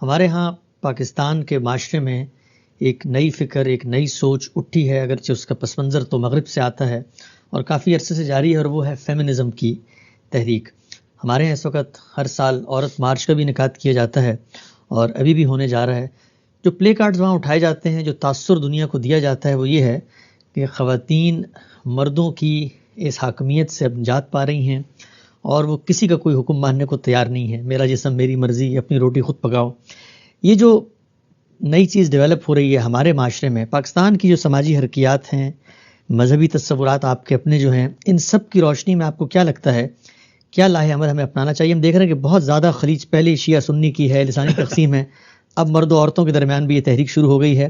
ہمارے ہاں پاکستان کے معاشرے میں ایک نئی فکر، ایک نئی سوچ اٹھی ہے، اگرچہ اس کا پس منظر تو مغرب سے آتا ہے اور کافی عرصے سے جاری ہے، اور وہ ہے فیمنزم کی تحریک۔ ہمارے یہاں اس وقت ہر سال عورت مارچ کا بھی انعقاد کیا جاتا ہے اور ابھی بھی ہونے جا رہا ہے۔ جو پلے کارڈز وہاں اٹھائے جاتے ہیں، جو تاثر دنیا کو دیا جاتا ہے، وہ یہ ہے کہ خواتین مردوں کی اس حاکمیت سے اب نجات پا رہی ہیں اور وہ کسی کا کوئی حکم ماننے کو تیار نہیں ہے۔ میرا جسم میری مرضی، اپنی روٹی خود پکاؤ۔ یہ جو نئی چیز ڈیولپ ہو رہی ہے ہمارے معاشرے میں، پاکستان کی جو سماجی حرکیات ہیں، مذہبی تصورات آپ کے اپنے جو ہیں، ان سب کی روشنی میں آپ کو کیا لگتا ہے کیا لاہ عمل ہمیں اپنانا چاہیے؟ ہم دیکھ رہے ہیں کہ بہت زیادہ خلیج پہلے شیعہ سنی کی ہے، لسانی تقسیم ہے، اب مرد و عورتوں کے درمیان بھی یہ تحریک شروع ہو گئی ہے۔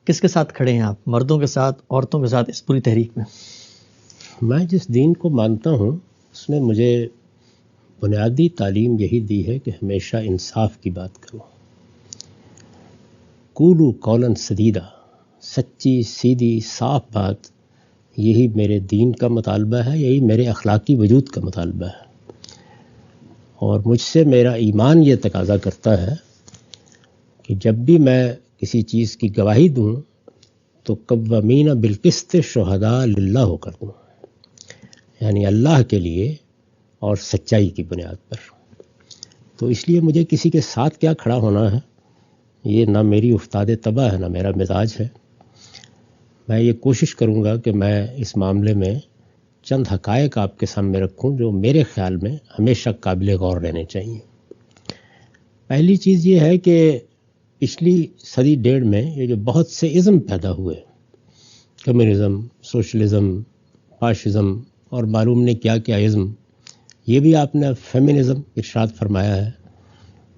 کس کے ساتھ کھڑے ہیں آپ، مردوں کے ساتھ، عورتوں کے ساتھ اس پوری تحریک میں؟ میں جس دین کو مانتا ہوں اس نے مجھے بنیادی تعلیم یہی دی ہے کہ ہمیشہ انصاف کی بات کروں۔ قولوا قولا سدیدا، سچی سیدھی صاف بات، یہی میرے دین کا مطالبہ ہے، یہی میرے اخلاقی وجود کا مطالبہ ہے۔ اور مجھ سے میرا ایمان یہ تقاضا کرتا ہے کہ جب بھی میں کسی چیز کی گواہی دوں تو قوامین بالقسط شہداء للہ ہو کر دوں، یعنی اللہ کے لیے اور سچائی کی بنیاد پر۔ تو اس لیے مجھے کسی کے ساتھ کیا کھڑا ہونا ہے، یہ نہ میری افتاد طبع ہے، نہ میرا مزاج ہے۔ میں یہ کوشش کروں گا کہ میں اس معاملے میں چند حقائق آپ کے سامنے رکھوں جو میرے خیال میں ہمیشہ قابل غور رہنے چاہیے۔ پہلی چیز یہ ہے کہ پچھلی صدی ڈیڑھ میں یہ جو بہت سے ازم پیدا ہوئے، کمیونزم، سوشلزم، فاشزم اور معلوم نہیں کیا کیا ازم، یہ بھی آپ نے فیمنزم ارشاد فرمایا ہے،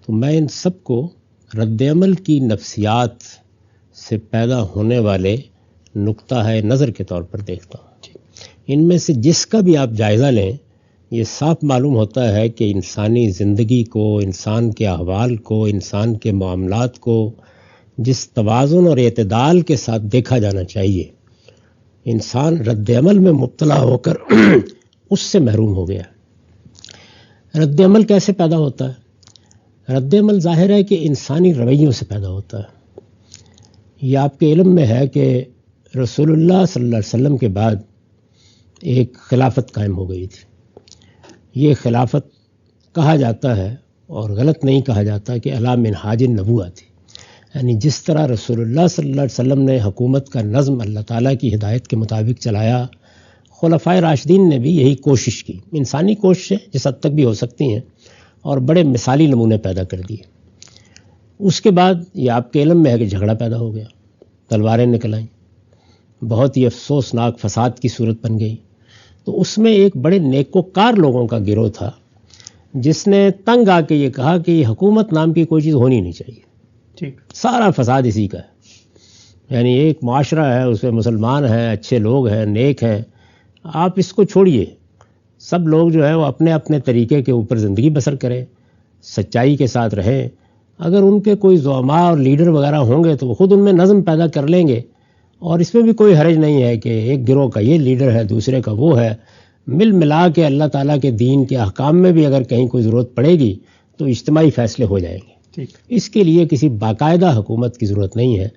تو میں ان سب کو رد عمل کی نفسیات سے پیدا ہونے والے نقطہ ہے نظر کے طور پر دیکھتا ہوں۔ ان میں سے جس کا بھی آپ جائزہ لیں، یہ صاف معلوم ہوتا ہے کہ انسانی زندگی کو، انسان کے احوال کو، انسان کے معاملات کو جس توازن اور اعتدال کے ساتھ دیکھا جانا چاہیے، انسان رد عمل میں مبتلا ہو کر اس سے محروم ہو گیا۔ رد عمل کیسے پیدا ہوتا ہے؟ رد عمل ظاہر ہے کہ انسانی رویوں سے پیدا ہوتا ہے۔ یہ آپ کے علم میں ہے کہ رسول اللہ صلی اللہ علیہ وسلم کے بعد ایک خلافت قائم ہو گئی تھی۔ یہ خلافت کہا جاتا ہے، اور غلط نہیں کہا جاتا، کہ علی منہاج النبوۃ تھی، یعنی جس طرح رسول اللہ صلی اللہ علیہ وسلم نے حکومت کا نظم اللہ تعالیٰ کی ہدایت کے مطابق چلایا، خلفائے راشدین نے بھی یہی کوشش کی۔ انسانی کوششیں جس حد تک بھی ہو سکتی ہیں، اور بڑے مثالی نمونے پیدا کر دیے۔ اس کے بعد یہ آپ کے علم میں ہے کہ جھگڑا پیدا ہو گیا، تلواریں نکل آئیں، بہت ہی افسوسناک فساد کی صورت بن گئی۔ تو اس میں ایک بڑے نیکوکار لوگوں کا گروہ تھا جس نے تنگ آ کے یہ کہا کہ یہ حکومت نام کی کوئی چیز ہونی نہیں چاہیے، ٹھیک، سارا فساد اسی کا ہے، یعنی ایک معاشرہ ہے، اس میں مسلمان ہیں، اچھے لوگ ہیں، نیک ہیں، آپ اس کو چھوڑیے، سب لوگ جو ہے وہ اپنے اپنے طریقے کے اوپر زندگی بسر کریں، سچائی کے ساتھ رہیں۔ اگر ان کے کوئی زعماء اور لیڈر وغیرہ ہوں گے تو وہ خود ان میں نظم پیدا کر لیں گے، اور اس میں بھی کوئی حرج نہیں ہے کہ ایک گروہ کا یہ لیڈر ہے، دوسرے کا وہ ہے، مل ملا کے اللہ تعالیٰ کے دین کے احکام میں بھی اگر کہیں کوئی ضرورت پڑے گی تو اجتماعی فیصلے ہو جائیں گے۔ اس کے لیے کسی باقاعدہ حکومت کی ضرورت نہیں ہے،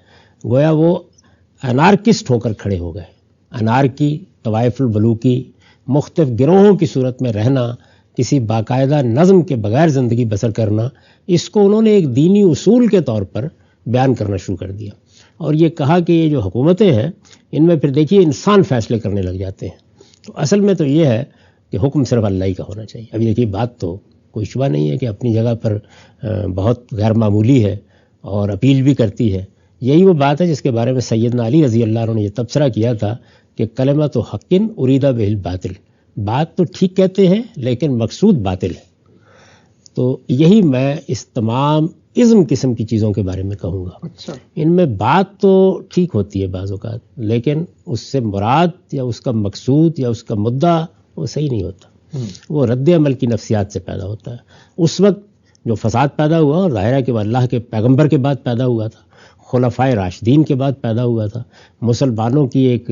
گویا وہ انارکسٹ ہو کر کھڑے ہو گئے۔ انارکی، طوائف البلوکی، مختلف گروہوں کی صورت میں رہنا، کسی باقاعدہ نظم کے بغیر زندگی بسر کرنا، اس کو انہوں نے ایک دینی اصول کے طور پر بیان کرنا شروع کر دیا، اور یہ کہا کہ یہ جو حکومتیں ہیں ان میں پھر دیکھیے انسان فیصلے کرنے لگ جاتے ہیں۔ تو اصل میں تو یہ ہے کہ حکم صرف اللہ ہی کا ہونا چاہیے۔ ابھی دیکھیے بات تو کوئی شبہ نہیں ہے کہ اپنی جگہ پر بہت غیر معمولی ہے اور اپیل بھی کرتی ہے۔ یہی وہ بات ہے جس کے بارے میں سیدنا علی رضی اللہ عنہ نے یہ تبصرہ کیا تھا کہ کلمۃ حق اریدہ بہ الباطل، بات تو ٹھیک کہتے ہیں لیکن مقصود باطل ہے۔ تو یہی میں اس تمام ازم قسم کی چیزوں کے بارے میں کہوں گا۔ ان میں بات تو ٹھیک ہوتی ہے بعض اوقات، لیکن اس سے مراد یا اس کا مقصود یا اس کا مدعا وہ صحیح نہیں ہوتا، وہ رد عمل کی نفسیات سے پیدا ہوتا ہے۔ اس وقت جو فساد پیدا ہوا، اور ظاہر ہے کہ وہ اللہ کے پیغمبر کے بعد پیدا ہوا تھا، خلفائے راشدین کے بعد پیدا ہوا تھا، مسلمانوں کی ایک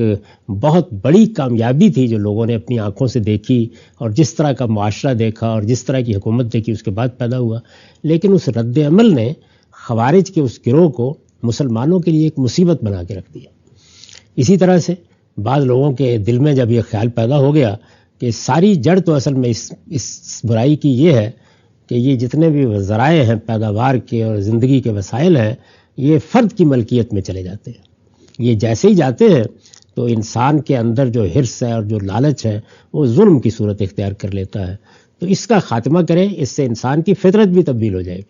بہت بڑی کامیابی تھی جو لوگوں نے اپنی آنکھوں سے دیکھی، اور جس طرح کا معاشرہ دیکھا اور جس طرح کی حکومت دیکھی اس کے بعد پیدا ہوا۔ لیکن اس رد عمل نے خوارج کے اس گروہ کو مسلمانوں کے لیے ایک مصیبت بنا کے رکھ دیا۔ اسی طرح سے بعض لوگوں کے دل میں جب یہ خیال پیدا ہو گیا کہ ساری جڑ تو اصل میں اس برائی کی یہ ہے کہ یہ جتنے بھی ذرائع ہیں پیداوار کے اور زندگی کے وسائل ہیں، یہ فرد کی ملکیت میں چلے جاتے ہیں۔ یہ جیسے ہی جاتے ہیں تو انسان کے اندر جو حرص ہے اور جو لالچ ہے وہ ظلم کی صورت اختیار کر لیتا ہے۔ تو اس کا خاتمہ کریں، اس سے انسان کی فطرت بھی تبدیل ہو جائے گی۔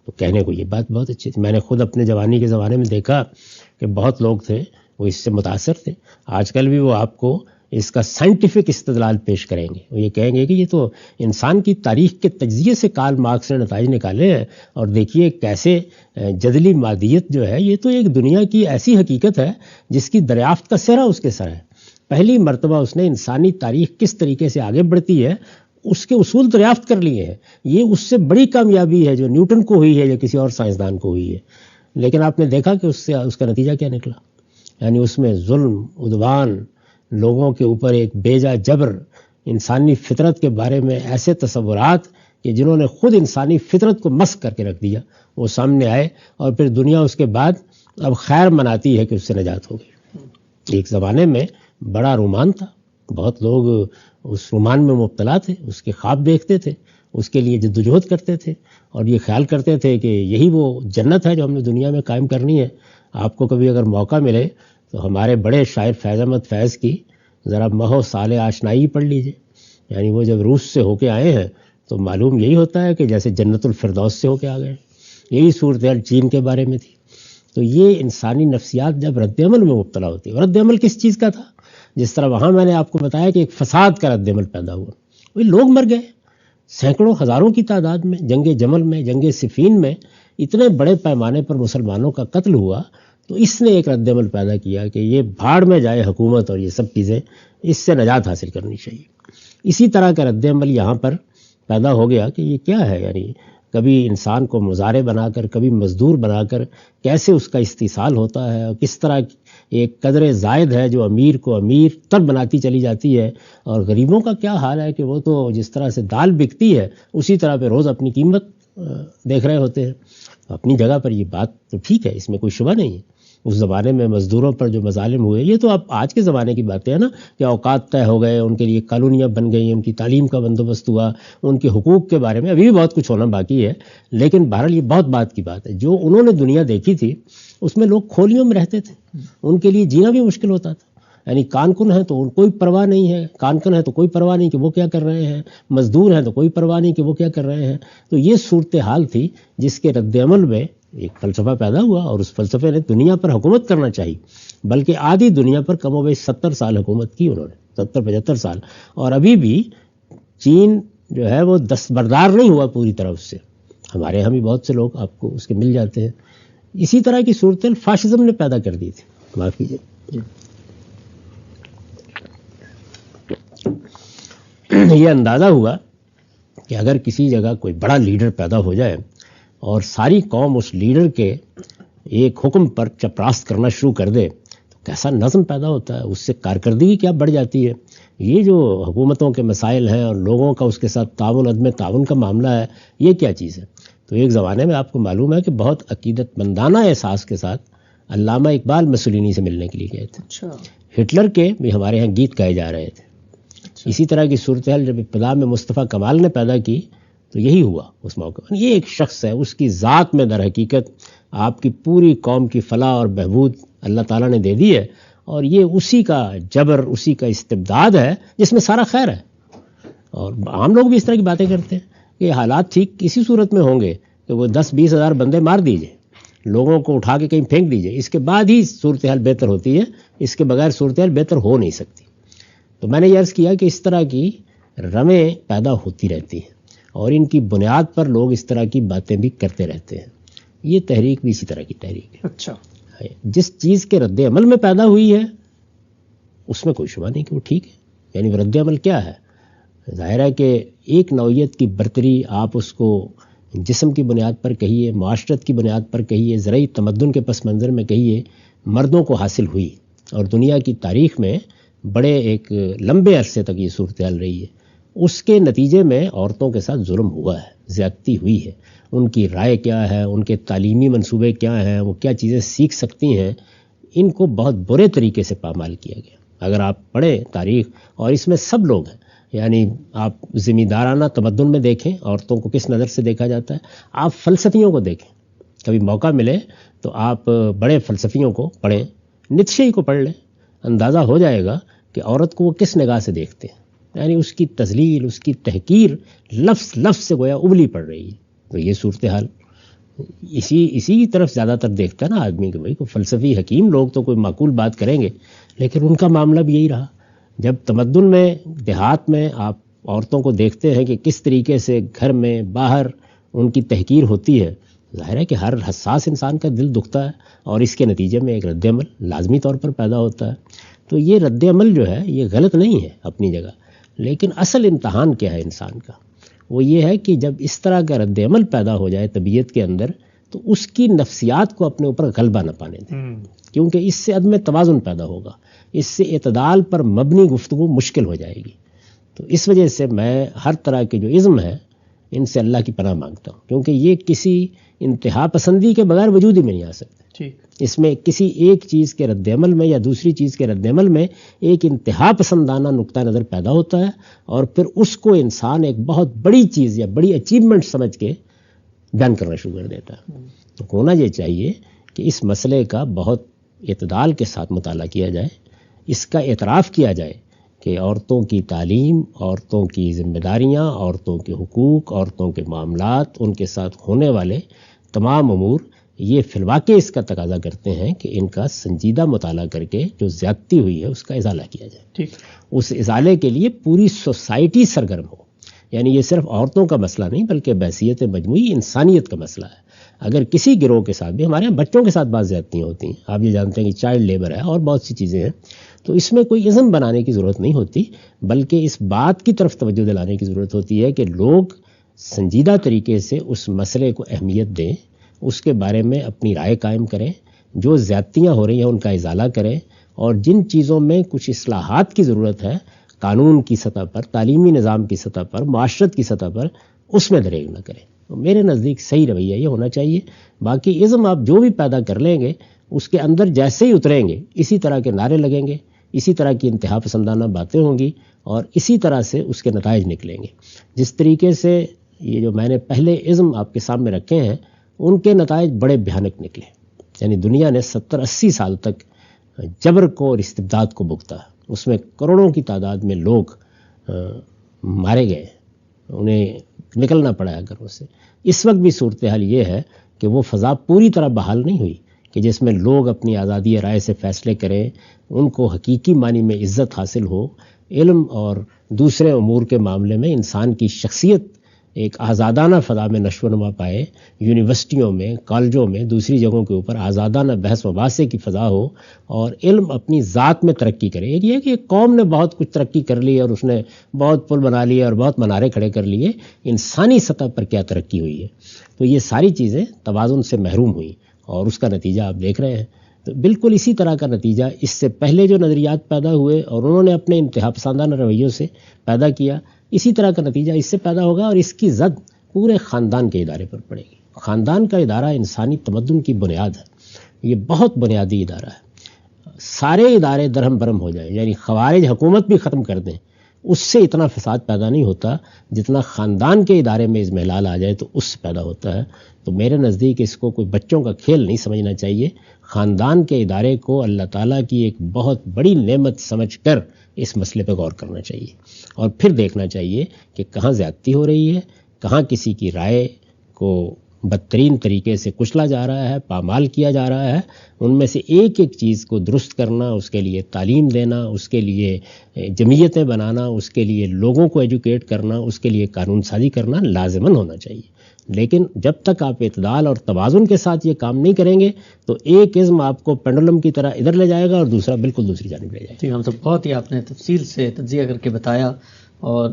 تو کہنے کو یہ بات بہت اچھی تھی۔ میں نے خود اپنے جوانی کے زمانے میں دیکھا کہ بہت لوگ تھے وہ اس سے متاثر تھے۔ آج کل بھی وہ آپ کو اس کا سائنٹیفک استدلال پیش کریں گے، وہ یہ کہیں گے کہ یہ تو انسان کی تاریخ کے تجزیے سے کارل مارکس نے نتائج نکالے ہیں، اور دیکھیے کیسے جدلی مادیت جو ہے یہ تو ایک دنیا کی ایسی حقیقت ہے جس کی دریافت کا سہرا اس کے سر ہے۔ پہلی مرتبہ اس نے انسانی تاریخ کس طریقے سے آگے بڑھتی ہے اس کے اصول دریافت کر لیے ہیں۔ یہ اس سے بڑی کامیابی ہے جو نیوٹن کو ہوئی ہے یا کسی اور سائنسدان کو ہوئی ہے۔ لیکن آپ نے دیکھا کہ اس کا نتیجہ کیا نکلا، یعنی اس میں ظلم، عدوان، لوگوں کے اوپر ایک بیجا جبر، انسانی فطرت کے بارے میں ایسے تصورات کہ جنہوں نے خود انسانی فطرت کو مسخ کر کے رکھ دیا وہ سامنے آئے، اور پھر دنیا اس کے بعد اب خیر مناتی ہے کہ اس سے نجات ہو گئی۔ ایک زمانے میں بڑا رومان تھا، بہت لوگ اس رومان میں مبتلا تھے، اس کے خواب دیکھتے تھے، اس کے لیے جدوجہد کرتے تھے، اور یہ خیال کرتے تھے کہ یہی وہ جنت ہے جو ہم نے دنیا میں قائم کرنی ہے۔ آپ کو کبھی اگر موقع ملے تو ہمارے بڑے شاعر فیض احمد فیض کی ذرا مہو سال آشنائی پڑھ لیجئے، یعنی وہ جب روس سے ہو کے آئے ہیں تو معلوم یہی ہوتا ہے کہ جیسے جنت الفردوس سے ہو کے آ گئے۔ یہی صورتحال چین کے بارے میں تھی۔ تو یہ انسانی نفسیات جب رد عمل میں مبتلا ہوتی ہے، رد عمل کس چیز کا تھا؟ جس طرح وہاں میں نے آپ کو بتایا کہ ایک فساد کا رد عمل پیدا ہوا، وہی لوگ مر گئے سینکڑوں ہزاروں کی تعداد میں، جنگ جمل میں، جنگ صفین میں اتنے بڑے پیمانے پر مسلمانوں کا قتل ہوا۔ تو اس نے ایک رد عمل پیدا کیا کہ یہ بھاڑ میں جائے حکومت اور یہ سب چیزیں، اس سے نجات حاصل کرنی چاہیے۔ اسی طرح کا رد عمل یہاں پر پیدا ہو گیا کہ یہ کیا ہے، یعنی کبھی انسان کو مزارع بنا کر، کبھی مزدور بنا کر کیسے اس کا استحصال ہوتا ہے، اور کس طرح ایک قدر زائد ہے جو امیر کو امیر تر بناتی چلی جاتی ہے، اور غریبوں کا کیا حال ہے کہ وہ تو جس طرح سے دال بکتی ہے اسی طرح پہ روز اپنی قیمت دیکھ رہے ہوتے ہیں۔ اپنی جگہ پر یہ بات تو ٹھیک ہے، اس میں کوئی شبہ نہیں ہے۔ اس زمانے میں مزدوروں پر جو مظالم ہوئے، یہ تو اب آج کے زمانے کی باتیں ہیں نا، کہ اوقات طے ہو گئے، ان کے لیے کالونیاں بن گئی، ان کی تعلیم کا بندوبست ہوا، ان کے حقوق کے بارے میں ابھی بھی بہت کچھ ہونا باقی ہے۔ لیکن بہرحال یہ بہت بات کی بات ہے، جو انہوں نے دنیا دیکھی تھی اس میں لوگ کھولیوں میں رہتے تھے، ان کے لیے جینا بھی مشکل ہوتا تھا۔ یعنی کانکن ہیں تو کوئی پرواہ نہیں ہے، کانکن ہے تو کوئی پرواہ نہیں کہ وہ کیا کر رہے ہیں، مزدور ہیں تو کوئی پرواہ نہیں کہ وہ کیا کر رہے ہیں۔ تو یہ صورتحال تھی جس کے رد عمل میں ایک فلسفہ پیدا ہوا، اور اس فلسفے نے دنیا پر حکومت کرنا چاہیے، بلکہ آدھی دنیا پر کم و بیش 70 سال حکومت کی انہوں نے، 70-75 سال، اور ابھی بھی چین جو ہے وہ دستبردار نہیں ہوا پوری طرح اس سے۔ ہمارے یہاں بھی بہت سے لوگ آپ کو اس کے مل جاتے ہیں۔ اسی طرح کی صورتحال فاشزم نے پیدا کر دی تھی، معاف کیجیے۔ یہ اندازہ ہوا کہ اگر کسی جگہ کوئی بڑا لیڈر پیدا ہو جائے اور ساری قوم اس لیڈر کے ایک حکم پر چپراست کرنا شروع کر دے تو کیسا نظم پیدا ہوتا ہے، اس سے کارکردگی کیا بڑھ جاتی ہے۔ یہ جو حکومتوں کے مسائل ہیں اور لوگوں کا اس کے ساتھ تعاون، عدم تعاون کا معاملہ ہے، یہ کیا چیز ہے؟ تو ایک زمانے میں آپ کو معلوم ہے کہ بہت عقیدت مندانہ احساس کے ساتھ علامہ اقبال مسولینی سے ملنے کے لیے گئے تھے۔ ہٹلر کے بھی ہمارے ہاں گیت گائے جا رہے تھے۔ اسی طرح کی صورتحال جب ابتدا میں مصطفیٰ کمال نے پیدا کی تو یہی ہوا اس موقع پر۔ یہ ایک شخص ہے، اس کی ذات میں در حقیقت آپ کی پوری قوم کی فلاح اور بہبود اللہ تعالیٰ نے دے دی ہے، اور یہ اسی کا جبر، اسی کا استبداد ہے جس میں سارا خیر ہے۔ اور عام لوگ بھی اس طرح کی باتیں کرتے ہیں کہ یہ حالات ٹھیک کسی صورت میں ہوں گے کہ وہ 10-20 ہزار بندے مار دیجئے، لوگوں کو اٹھا کے کہیں پھینک دیجئے، اس کے بعد ہی صورتحال بہتر ہوتی ہے، اس کے بغیر صورتحال بہتر ہو نہیں سکتی۔ تو میں نے یہ عرض کیا کہ اس طرح کی رمیں پیدا ہوتی رہتی ہیں، اور ان کی بنیاد پر لوگ اس طرح کی باتیں بھی کرتے رہتے ہیں۔ یہ تحریک بھی اسی طرح کی تحریک ہے۔ اچھا، جس چیز کے رد عمل میں پیدا ہوئی ہے اس میں کوئی شبہ نہیں کہ وہ ٹھیک ہے۔ یعنی رد عمل کیا ہے؟ ظاہر ہے کہ ایک نوعیت کی برتری آپ اس کو جسم کی بنیاد پر کہیے، معاشرت کی بنیاد پر کہیے، زرعی تمدن کے پس منظر میں کہیے، مردوں کو حاصل ہوئی، اور دنیا کی تاریخ میں بڑے ایک لمبے عرصے تک یہ صورتحال رہی ہے۔ اس کے نتیجے میں عورتوں کے ساتھ ظلم ہوا ہے، زیادتی ہوئی ہے۔ ان کی رائے کیا ہے، ان کے تعلیمی منصوبے کیا ہیں، وہ کیا چیزیں سیکھ سکتی ہیں، ان کو بہت برے طریقے سے پامال کیا گیا۔ اگر آپ پڑھیں تاریخ، اور اس میں سب لوگ ہیں، یعنی آپ زمیندارانہ تمدن میں دیکھیں عورتوں کو کس نظر سے دیکھا جاتا ہے، آپ فلسفیوں کو دیکھیں، کبھی موقع ملے تو آپ بڑے فلسفیوں کو پڑھیں، نیتشے کو پڑھ لیں، اندازہ ہو جائے گا کہ عورت کو وہ کس نگاہ سے دیکھتے ہیں، یعنی اس کی تذلیل، اس کی تحقیر لفظ لفظ سے گویا ابلی پڑ رہی ہے۔ تو یہ صورتحال اسی کی طرف زیادہ تر دیکھتا ہے نا آدمی کہ بھائی کوئی فلسفی حکیم لوگ تو کوئی معقول بات کریں گے، لیکن ان کا معاملہ بھی یہی رہا۔ جب تمدن میں، دیہات میں آپ عورتوں کو دیکھتے ہیں کہ کس طریقے سے گھر میں باہر ان کی تحقیر ہوتی ہے، ظاہر ہے کہ ہر حساس انسان کا دل دکھتا ہے، اور اس کے نتیجے میں ایک رد عمل لازمی طور پر پیدا ہوتا ہے۔ تو یہ رد عمل جو ہے یہ غلط نہیں ہے اپنی جگہ، لیکن اصل امتحان کیا ہے انسان کا؟ وہ یہ ہے کہ جب اس طرح کا رد عمل پیدا ہو جائے طبیعت کے اندر، تو اس کی نفسیات کو اپنے اوپر غلبہ نہ پانے دیں، کیونکہ اس سے عدم توازن پیدا ہوگا، اس سے اعتدال پر مبنی گفتگو مشکل ہو جائے گی۔ تو اس وجہ سے میں ہر طرح کے جو ازم ہے ان سے اللہ کی پناہ مانگتا ہوں، کیونکہ یہ کسی انتہا پسندی کے بغیر وجود ہی میں نہیں آ سکتے۔ اس میں کسی ایک چیز کے رد عمل میں یا دوسری چیز کے رد عمل میں ایک انتہا پسندانہ نقطہ نظر پیدا ہوتا ہے، اور پھر اس کو انسان ایک بہت بڑی چیز یا بڑی اچیومنٹ سمجھ کے بیان کرنا شروع کر دیتا ہے۔ تو ہونا یہ چاہیے کہ اس مسئلے کا بہت اعتدال کے ساتھ مطالعہ کیا جائے، اس کا اعتراف کیا جائے کہ عورتوں کی تعلیم، عورتوں کی ذمہ داریاں، عورتوں کے حقوق، عورتوں کے معاملات، ان کے ساتھ ہونے والے تمام امور، یہ فی الواقع اس کا تقاضا کرتے ہیں کہ ان کا سنجیدہ مطالعہ کر کے جو زیادتی ہوئی ہے اس کا ازالہ کیا جائے۔ اس ازالے کے لیے پوری سوسائٹی سرگرم ہو، یعنی یہ صرف عورتوں کا مسئلہ نہیں بلکہ بحیثیت مجموعی انسانیت کا مسئلہ ہے۔ اگر کسی گروہ کے ساتھ بھی، ہمارے یہاں بچوں کے ساتھ بعض زیادتیاں ہوتی ہیں، آپ یہ جانتے ہیں کہ چائلڈ لیبر ہے اور بہت سی چیزیں ہیں، تو اس میں کوئی ازم بنانے کی ضرورت نہیں ہوتی، بلکہ اس بات کی طرف توجہ دلانے کی ضرورت ہوتی ہے کہ لوگ سنجیدہ طریقے سے اس مسئلے کو اہمیت دیں، اس کے بارے میں اپنی رائے قائم کریں، جو زیادتیاں ہو رہی ہیں ان کا ازالہ کریں، اور جن چیزوں میں کچھ اصلاحات کی ضرورت ہے قانون کی سطح پر، تعلیمی نظام کی سطح پر، معاشرت کی سطح پر، اس میں دریغ نہ کریں۔ تو میرے نزدیک صحیح رویہ یہ ہونا چاہیے۔ باقی ازم آپ جو بھی پیدا کر لیں گے، اس کے اندر جیسے ہی اتریں گے اسی طرح کے نعرے لگیں گے، اسی طرح کی انتہا پسندانہ باتیں ہوں گی، اور اسی طرح سے اس کے نتائج نکلیں گے۔ جس طریقے سے یہ جو میں نے پہلے ازم آپ کے سامنے رکھے ہیں، ان کے نتائج بڑے بھیانک نکلے، یعنی دنیا نے 70-80 سال تک جبر کو اور استبداد کو بھگتا، اس میں کروڑوں کی تعداد میں لوگ مارے گئے، انہیں نکلنا پڑا ہے گھروں سے۔ اس وقت بھی صورتحال یہ ہے کہ وہ فضا پوری طرح بحال نہیں ہوئی کہ جس میں لوگ اپنی آزادی رائے سے فیصلے کریں، ان کو حقیقی معنی میں عزت حاصل ہو، علم اور دوسرے امور کے معاملے میں انسان کی شخصیت ایک آزادانہ فضا میں نشو و نما پائے، یونیورسٹیوں میں، کالجوں میں، دوسری جگہوں کے اوپر آزادانہ بحث مباحثے کی فضا ہو، اور علم اپنی ذات میں ترقی کرے۔ یہ ہے کہ ایک قوم نے بہت کچھ ترقی کر لی اور اس نے بہت پل بنا لیے اور بہت منارے کھڑے کر لیے، انسانی سطح پر کیا ترقی ہوئی ہے؟ تو یہ ساری چیزیں توازن سے محروم ہوئیں، اور اس کا نتیجہ آپ دیکھ رہے ہیں۔ تو بالکل اسی طرح کا نتیجہ اس سے پہلے جو نظریات پیدا ہوئے اور انہوں نے اپنے انتہا پسندانہ رویوں سے پیدا کیا، اسی طرح کا نتیجہ اس سے پیدا ہوگا، اور اس کی زد پورے خاندان کے ادارے پر پڑے گی۔ خاندان کا ادارہ انسانی تمدن کی بنیاد ہے، یہ بہت بنیادی ادارہ ہے۔ سارے ادارے درہم برہم ہو جائیں، یعنی خوارج حکومت بھی ختم کر دیں، اس سے اتنا فساد پیدا نہیں ہوتا جتنا خاندان کے ادارے میں اضمحلال آ جائے تو اس سے پیدا ہوتا ہے۔ تو میرے نزدیک اس کو کوئی بچوں کا کھیل نہیں سمجھنا چاہیے، خاندان کے ادارے کو اللہ تعالیٰ کی ایک بہت بڑی نعمت سمجھ کر اس مسئلے پہ غور کرنا چاہیے، اور پھر دیکھنا چاہیے کہ کہاں زیادتی ہو رہی ہے، کہاں کسی کی رائے کو بدترین طریقے سے کچلا جا رہا ہے، پامال کیا جا رہا ہے۔ ان میں سے ایک ایک چیز کو درست کرنا، اس کے لیے تعلیم دینا، اس کے لیے جمعیتیں بنانا، اس کے لیے لوگوں کو ایجوکیٹ کرنا، اس کے لیے قانون سازی کرنا لازماً ہونا چاہیے۔ لیکن جب تک آپ اعتدال اور توازن کے ساتھ یہ کام نہیں کریں گے تو ایک ازم آپ کو پینڈولم کی طرح ادھر لے جائے گا اور دوسرا بالکل دوسری جانب لے جائے گا۔ جی ہم تو بہت ہی آپ نے تفصیل سے تجزیہ کر کے بتایا، اور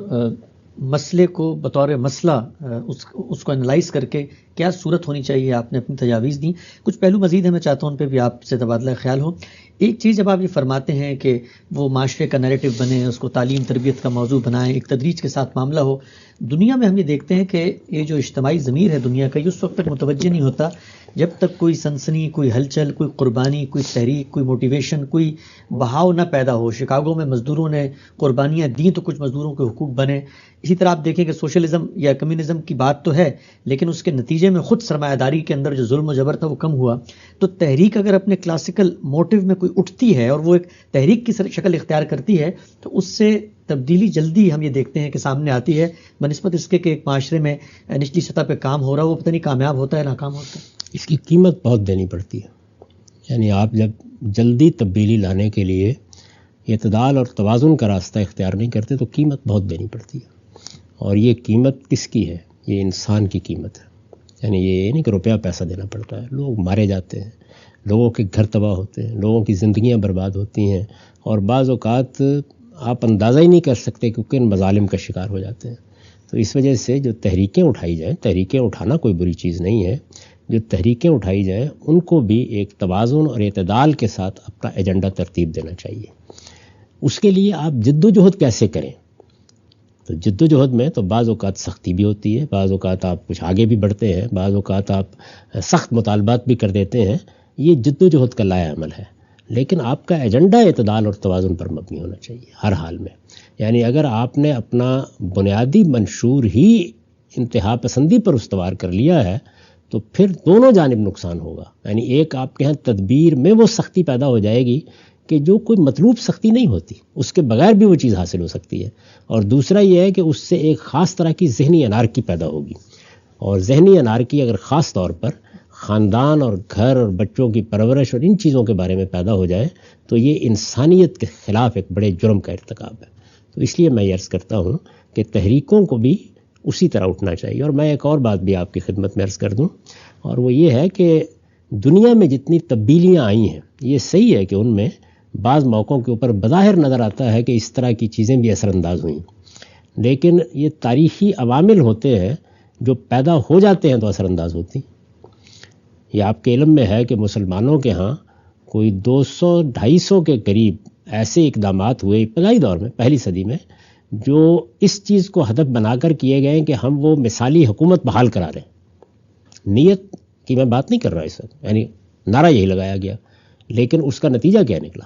مسئلے کو بطور مسئلہ اس کو انالائز کر کے کیا صورت ہونی چاہیے، آپ نے اپنی تجاویز دیں. کچھ پہلو مزید ہیں، میں چاہتا ہوں ان پہ بھی آپ سے تبادلہ خیال ہو. ایک چیز جب آپ یہ فرماتے ہیں کہ وہ معاشرے کا نیریٹو بنے، اس کو تعلیم تربیت کا موضوع بنائیں، ایک تدریج کے ساتھ معاملہ ہو. دنیا میں ہم یہ دیکھتے ہیں کہ یہ جو اجتماعی ضمیر ہے دنیا کا، یہ اس وقت تک متوجہ نہیں ہوتا جب تک کوئی سنسنی، کوئی ہلچل، کوئی قربانی، کوئی تحریک، کوئی موٹیویشن، کوئی بہاؤ نہ پیدا ہو. شکاگو میں مزدوروں نے قربانیاں دیں تو کچھ مزدوروں کے حقوق بنے. اسی طرح آپ دیکھیں کہ سوشلزم یا کمیونزم کی بات تو ہے، لیکن اس کے نتیجے میں خود سرمایہ داری کے اندر جو ظلم و جبر تھا وہ کم ہوا. تو تحریک اگر اپنے کلاسیکل موٹیو میں کوئی اٹھتی ہے اور وہ ایک تحریک کی شکل اختیار کرتی ہے تو اس سے تبدیلی جلدی ہم یہ دیکھتے ہیں کہ سامنے آتی ہے، بنسبت اس کے کہ ایک معاشرے میں نچلی سطح پہ کام ہو رہا وہ پتہ نہیں کامیاب ہوتا ہے ناکام ہوتا ہے. اس کی قیمت بہت دینی پڑتی ہے. یعنی آپ جب جلدی تبدیلی لانے کے لیے اعتدال اور توازن کا راستہ اختیار نہیں کرتے تو قیمت بہت دینی پڑتی ہے. اور یہ قیمت کس کی ہے؟ یہ انسان کی قیمت ہے. یعنی یہ نہیں کہ روپیہ پیسہ دینا پڑتا ہے. لوگ مارے جاتے ہیں، لوگوں کے گھر تباہ ہوتے ہیں، لوگوں کی زندگیاں برباد ہوتی ہیں، اور بعض اوقات آپ اندازہ ہی نہیں کر سکتے کہ کن مظالم کا شکار ہو جاتے ہیں. تو اس وجہ سے جو تحریکیں اٹھائی جائیں، تحریکیں اٹھانا کوئی بری چیز نہیں ہے، جو تحریکیں اٹھائی جائیں ان کو بھی ایک توازن اور اعتدال کے ساتھ اپنا ایجنڈا ترتیب دینا چاہیے. اس کے لیے آپ جد و جہد کیسے کریں؟ تو جد و جہد میں تو بعض اوقات سختی بھی ہوتی ہے، بعض اوقات آپ کچھ آگے بھی بڑھتے ہیں، بعض اوقات آپ سخت مطالبات بھی کر دیتے ہیں. یہ جد و جہد کا لائق عمل ہے، لیکن آپ کا ایجنڈا اعتدال اور توازن پر مبنی ہونا چاہیے ہر حال میں. یعنی اگر آپ نے اپنا بنیادی منشور ہی انتہا پسندی پر استوار کر لیا ہے تو پھر دونوں جانب نقصان ہوگا. یعنی ایک آپ کے ہاں تدبیر میں وہ سختی پیدا ہو جائے گی کہ جو کوئی مطلوب سختی نہیں ہوتی، اس کے بغیر بھی وہ چیز حاصل ہو سکتی ہے. اور دوسرا یہ ہے کہ اس سے ایک خاص طرح کی ذہنی انارکی پیدا ہوگی، اور ذہنی انارکی اگر خاص طور پر خاندان اور گھر اور بچوں کی پرورش اور ان چیزوں کے بارے میں پیدا ہو جائے تو یہ انسانیت کے خلاف ایک بڑے جرم کا ارتکاب ہے. تو اس لیے میں یہ عرض کرتا ہوں کہ تحریکوں کو بھی اسی طرح اٹھنا چاہیے. اور میں ایک اور بات بھی آپ کی خدمت میں عرض کر دوں، اور وہ یہ ہے کہ دنیا میں جتنی تبدیلیاں آئی ہیں یہ صحیح ہے کہ ان میں بعض موقعوں کے اوپر بظاہر نظر آتا ہے کہ اس طرح کی چیزیں بھی اثر انداز ہوئیں، لیکن یہ تاریخی عوامل ہوتے ہیں جو پیدا ہو جاتے ہیں تو اثر انداز ہوتی. یہ آپ کے علم میں ہے کہ مسلمانوں کے ہاں کوئی 200-250 کے قریب ایسے اقدامات ہوئے ابتدائی دور میں، پہلی صدی میں، جو اس چیز کو ہدف بنا کر کیے گئے کہ ہم وہ مثالی حکومت بحال کرا رہے ہیں. نیت کی میں بات نہیں کر رہا اس وقت، یعنی نعرہ یہی لگایا گیا، لیکن اس کا نتیجہ کیا نکلا؟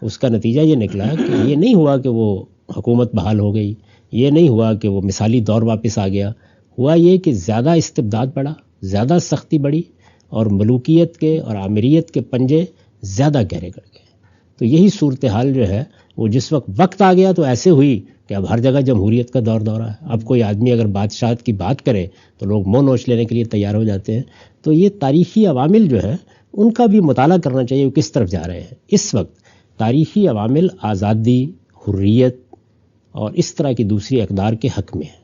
اس کا نتیجہ یہ نکلا کہ یہ نہیں ہوا کہ وہ حکومت بحال ہو گئی، یہ نہیں ہوا کہ وہ مثالی دور واپس آ گیا. ہوا یہ کہ زیادہ استبداد بڑھا، زیادہ سختی بڑھی، اور ملوکیت کے اور آمریت کے پنجے زیادہ گہرے کر گئے. تو یہی صورتحال جو ہے وہ جس وقت آ گیا تو ایسے ہوئی کہ اب ہر جگہ جمہوریت کا دورہ ہے. اب کوئی آدمی اگر بادشاہت کی بات کرے تو لوگ منہ نوچ لینے کے لیے تیار ہو جاتے ہیں. تو یہ تاریخی عوامل جو ہیں ان کا بھی مطالعہ کرنا چاہیے، وہ کس طرف جا رہے ہیں. اس وقت تاریخی عوامل آزادی، حریت اور اس طرح کی دوسری اقدار کے حق میں ہے.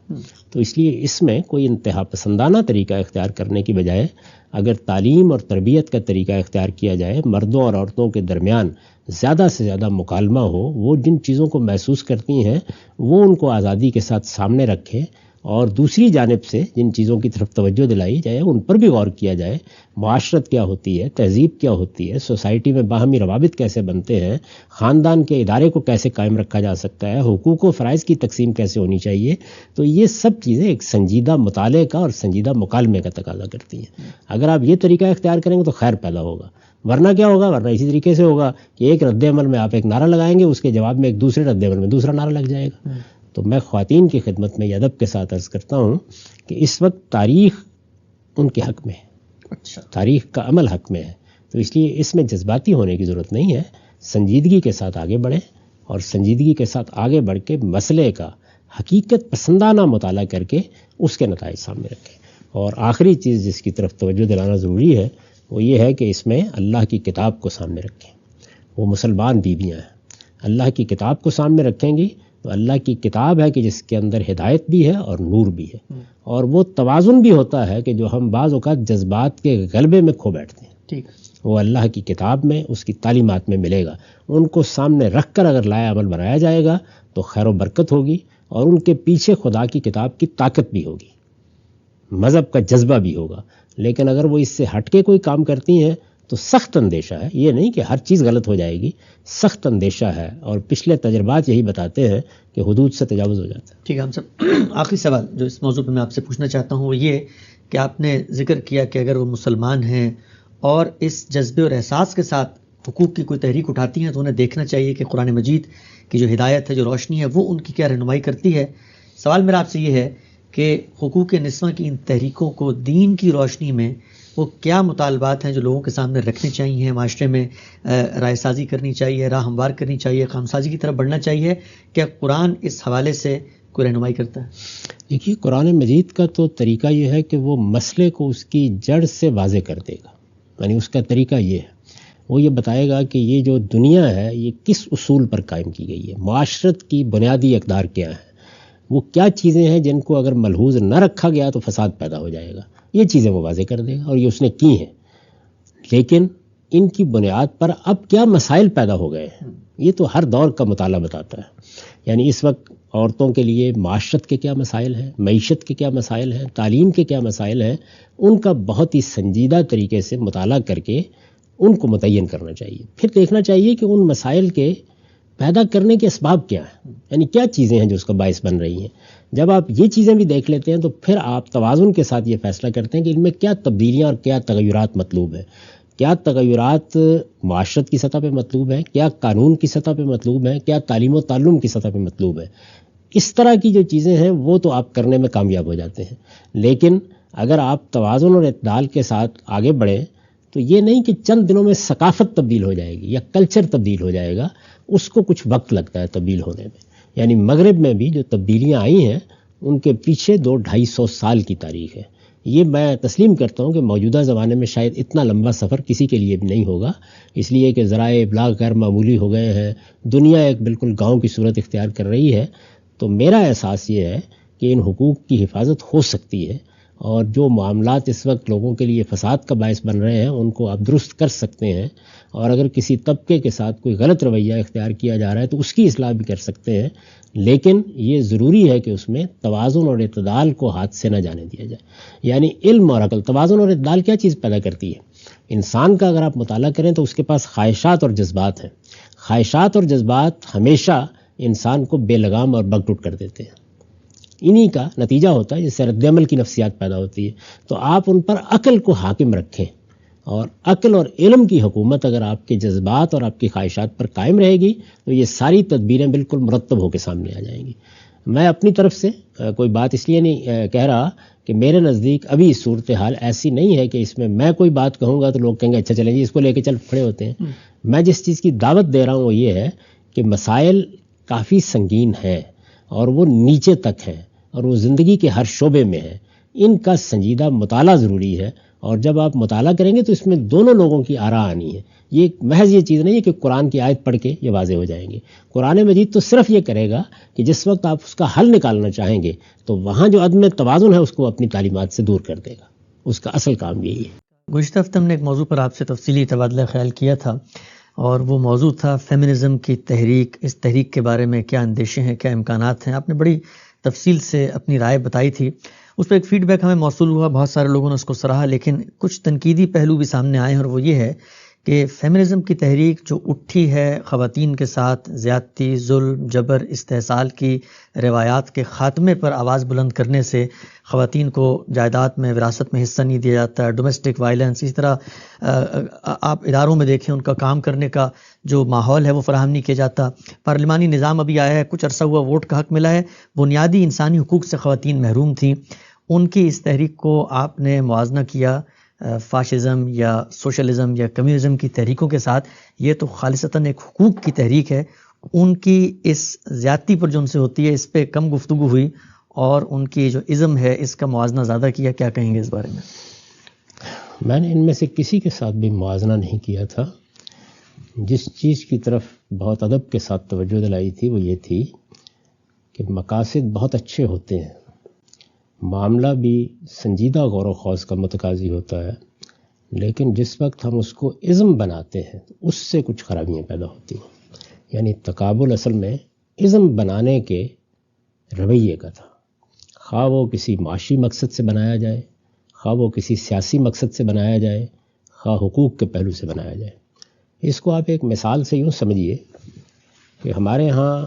تو اس لیے اس میں کوئی انتہا پسندانہ طریقہ اختیار کرنے کی بجائے اگر تعلیم اور تربیت کا طریقہ اختیار کیا جائے، مردوں اور عورتوں کے درمیان زیادہ سے زیادہ مکالمہ ہو، وہ جن چیزوں کو محسوس کرتی ہیں وہ ان کو آزادی کے ساتھ سامنے رکھیں، اور دوسری جانب سے جن چیزوں کی طرف توجہ دلائی جائے ان پر بھی غور کیا جائے. معاشرت کیا ہوتی ہے، تہذیب کیا ہوتی ہے، سوسائٹی میں باہمی روابط کیسے بنتے ہیں، خاندان کے ادارے کو کیسے قائم رکھا جا سکتا ہے، حقوق و فرائض کی تقسیم کیسے ہونی چاہیے. تو یہ سب چیزیں ایک سنجیدہ مطالعے کا اور سنجیدہ مکالمے کا تقاضا کرتی ہیں. اگر آپ یہ طریقہ اختیار کریں گے تو خیر پیدا ہوگا، ورنہ کیا ہوگا؟ ورنہ اسی طریقے سے ہوگا کہ ایک رد عمل میں آپ ایک نعرہ لگائیں گے، اس کے جواب میں ایک دوسرے رد عمل میں دوسرا نعرہ لگ جائے گا. تو میں خواتین کی خدمت میں یہ ادب کے ساتھ عرض کرتا ہوں کہ اس وقت تاریخ ان کے حق میں ہے، تاریخ کا عمل حق میں ہے. تو اس لیے اس میں جذباتی ہونے کی ضرورت نہیں ہے، سنجیدگی کے ساتھ آگے بڑھیں، اور سنجیدگی کے ساتھ آگے بڑھ کے مسئلے کا حقیقت پسندانہ مطالعہ کر کے اس کے نتائج سامنے رکھیں. اور آخری چیز جس کی طرف توجہ دلانا ضروری ہے وہ یہ ہے کہ اس میں اللہ کی کتاب کو سامنے رکھیں. وہ مسلمان بیویاں ہیں، اللہ کی کتاب کو سامنے رکھیں گی تو اللہ کی کتاب ہے کہ جس کے اندر ہدایت بھی ہے اور نور بھی ہے، اور وہ توازن بھی ہوتا ہے کہ جو ہم بعض اوقات جذبات کے غلبے میں کھو بیٹھتے ہیں. ٹھیک، وہ اللہ کی کتاب میں، اس کی تعلیمات میں ملے گا. ان کو سامنے رکھ کر اگر لائے عمل بنایا جائے گا تو خیر و برکت ہوگی، اور ان کے پیچھے خدا کی کتاب کی طاقت بھی ہوگی، مذہب کا جذبہ بھی ہوگا. لیکن اگر وہ اس سے ہٹ کے کوئی کام کرتی ہیں تو سخت اندیشہ ہے، یہ نہیں کہ ہر چیز غلط ہو جائے گی، سخت اندیشہ ہے. اور پچھلے تجربات یہی بتاتے ہیں کہ حدود سے تجاوز ہو جاتا ہے. ٹھیک ہے. ہم سب آخری سوال جو اس موضوع پہ میں آپ سے پوچھنا چاہتا ہوں وہ یہ کہ آپ نے ذکر کیا کہ اگر وہ مسلمان ہیں اور اس جذبے اور احساس کے ساتھ حقوق کی کوئی تحریک اٹھاتی ہیں تو انہیں دیکھنا چاہیے کہ قرآن مجید کی جو ہدایت ہے، جو روشنی ہے، وہ ان کی کیا رہنمائی کرتی ہے. سوال میرا آپ سے یہ ہے کہ حقوق نسواں کی ان تحریکوں کو دین کی روشنی میں وہ کیا مطالبات ہیں جو لوگوں کے سامنے رکھنے چاہیے، معاشرے میں رائے سازی کرنی چاہیے، راہ ہموار کرنی چاہیے، قانون سازی کی طرف بڑھنا چاہیے؟ کیا قرآن اس حوالے سے کوئی رہنمائی کرتا ہے؟ دیکھیے، قرآن مجید کا تو طریقہ یہ ہے کہ وہ مسئلے کو اس کی جڑ سے واضح کر دے گا. یعنی اس کا طریقہ یہ ہے، وہ یہ بتائے گا کہ یہ جو دنیا ہے یہ کس اصول پر قائم کی گئی ہے، معاشرت کی بنیادی اقدار کیا ہیں، وہ کیا چیزیں ہیں جن کو اگر ملحوظ نہ رکھا گیا تو فساد پیدا ہو جائے گا. یہ چیزیں وہ واضح کر دے گا اور یہ اس نے کی ہیں. لیکن ان کی بنیاد پر اب کیا مسائل پیدا ہو گئے ہیں یہ تو ہر دور کا مطالعہ بتاتا ہے. یعنی اس وقت عورتوں کے لیے معاشرت کے کیا مسائل ہیں، معیشت کے کیا مسائل ہیں، تعلیم کے کیا مسائل ہیں، ان کا بہت ہی سنجیدہ طریقے سے مطالعہ کر کے ان کو متعین کرنا چاہیے. پھر دیکھنا چاہیے کہ ان مسائل کے پیدا کرنے کے اسباب کیا ہیں، یعنی کیا چیزیں ہیں جو اس کا باعث بن رہی ہیں. جب آپ یہ چیزیں بھی دیکھ لیتے ہیں تو پھر آپ توازن کے ساتھ یہ فیصلہ کرتے ہیں کہ ان میں کیا تبدیلیاں اور کیا تغیرات مطلوب ہیں. کیا تغیرات معاشرت کی سطح پہ مطلوب ہے، کیا قانون کی سطح پہ مطلوب ہے، کیا تعلیم و تعلم کی سطح پہ مطلوب ہے. اس طرح کی جو چیزیں ہیں وہ تو آپ کرنے میں کامیاب ہو جاتے ہیں. لیکن اگر آپ توازن اور اعتدال کے ساتھ آگے بڑھیں تو یہ نہیں کہ چند دنوں میں ثقافت تبدیل ہو جائے گی یا کلچر تبدیل ہو جائے گا، اس کو کچھ وقت لگتا ہے تبدیل ہونے میں. یعنی مغرب میں بھی جو تبدیلیاں آئی ہیں ان کے پیچھے 200-250 سال کی تاریخ ہے. یہ میں تسلیم کرتا ہوں کہ موجودہ زمانے میں شاید اتنا لمبا سفر کسی کے لیے بھی نہیں ہوگا، اس لیے کہ ذرائع ابلاغ غیر معمولی ہو گئے ہیں، دنیا ایک بالکل گاؤں کی صورت اختیار کر رہی ہے. تو میرا احساس یہ ہے کہ ان حقوق کی حفاظت ہو سکتی ہے، اور جو معاملات اس وقت لوگوں کے لیے فساد کا باعث بن رہے ہیں ان کو آپ درست کر سکتے ہیں. اور اگر کسی طبقے کے ساتھ کوئی غلط رویہ اختیار کیا جا رہا ہے تو اس کی اصلاح بھی کر سکتے ہیں. لیکن یہ ضروری ہے کہ اس میں توازن اور اعتدال کو ہاتھ سے نہ جانے دیا جائے. یعنی علم اور عقل، توازن اور اعتدال کیا چیز پیدا کرتی ہے؟ انسان کا اگر آپ مطالعہ کریں تو اس کے پاس خواہشات اور جذبات ہیں. خواہشات اور جذبات ہمیشہ انسان کو بے لگام اور بگٹوٹ کر دیتے ہیں. انہی کا نتیجہ ہوتا ہے جس سے رد عمل کی نفسیات پیدا ہوتی ہے. تو آپ ان پر عقل کو حاکم رکھیں، اور عقل اور علم کی حکومت اگر آپ کے جذبات اور آپ کی خواہشات پر قائم رہے گی تو یہ ساری تدبیریں بالکل مرتب ہو کے سامنے آ جائیں گی. میں اپنی طرف سے کوئی بات اس لیے نہیں کہہ رہا کہ میرے نزدیک ابھی صورتحال ایسی نہیں ہے کہ اس میں کوئی بات کہوں گا تو لوگ کہیں گے اچھا چلیں جی اس کو لے کے چل کھڑے ہوتے ہیں. میں جس چیز کی دعوت دے رہا ہوں وہ یہ ہے کہ مسائل کافی سنگین ہیں اور وہ نیچے تک ہیں اور وہ زندگی کے ہر شعبے میں ہیں. ان کا سنجیدہ مطالعہ ضروری ہے، اور جب آپ مطالعہ کریں گے تو اس میں دونوں لوگوں کی آراء آنی ہے. یہ محض یہ چیز نہیں ہے کہ قرآن کی آیت پڑھ کے یہ واضح ہو جائیں گے. قرآن مجید تو صرف یہ کرے گا کہ جس وقت آپ اس کا حل نکالنا چاہیں گے تو وہاں جو عدم توازن ہے اس کو اپنی تعلیمات سے دور کر دے گا. اس کا اصل کام یہی ہے. گزشتہ ہفتے ہم نے ایک موضوع پر آپ سے تفصیلی تبادلہ خیال کیا تھا، اور وہ موضوع تھا فیمنزم کی تحریک. اس تحریک کے بارے میں کیا اندیشے ہیں، کیا امکانات ہیں؟ آپ نے بڑی تفصیل سے اپنی رائے بتائی تھی. اس پہ ایک فیڈ بیک ہمیں موصول ہوا، بہت سارے لوگوں نے اس کو سراہا، لیکن کچھ تنقیدی پہلو بھی سامنے آئے ہیں، اور وہ یہ ہے کہ فیمنزم کی تحریک جو اٹھی ہے خواتین کے ساتھ زیادتی، ظلم، جبر، استحصال کی روایات کے خاتمے پر آواز بلند کرنے سے خواتین کو جائیداد میں، وراثت میں حصہ نہیں دیا جاتا، ڈومیسٹک وائلنس، اسی طرح آپ اداروں میں دیکھیں ان کا کام کرنے کا جو ماحول ہے وہ فراہم نہیں کیا جاتا. پارلیمانی نظام ابھی آیا ہے، کچھ عرصہ ہوا ووٹ کا حق ملا ہے، بنیادی انسانی حقوق سے خواتین محروم تھیں. ان کی اس تحریک کو آپ نے موازنہ کیا فاشزم یا سوشلزم یا کمیونزم کی تحریکوں کے ساتھ. یہ تو خالصتاً ایک حقوق کی تحریک ہے. ان کی اس زیادتی پر جو ان سے ہوتی ہے اس پہ کم گفتگو ہوئی، اور ان کی جو ازم ہے اس کا موازنہ زیادہ کیا. کیا کہیں گے اس بارے میں؟ میں نے ان میں سے کسی کے ساتھ بھی موازنہ نہیں کیا تھا. جس چیز کی طرف بہت ادب کے ساتھ توجہ دلائی تھی وہ یہ تھی کہ مقاصد بہت اچھے ہوتے ہیں، معاملہ بھی سنجیدہ غور و خوض کا متقاضی ہوتا ہے، لیکن جس وقت ہم اس کو ازم بناتے ہیں تو اس سے کچھ خرابیاں پیدا ہوتی ہیں. یعنی تقابل اصل میں ازم بنانے کے رویے کا تھا، خواہ وہ کسی معاشی مقصد سے بنایا جائے، خواہ وہ کسی سیاسی مقصد سے بنایا جائے، خواہ حقوق کے پہلو سے بنایا جائے۔ اس کو آپ ایک مثال سے یوں سمجھیے کہ ہمارے ہاں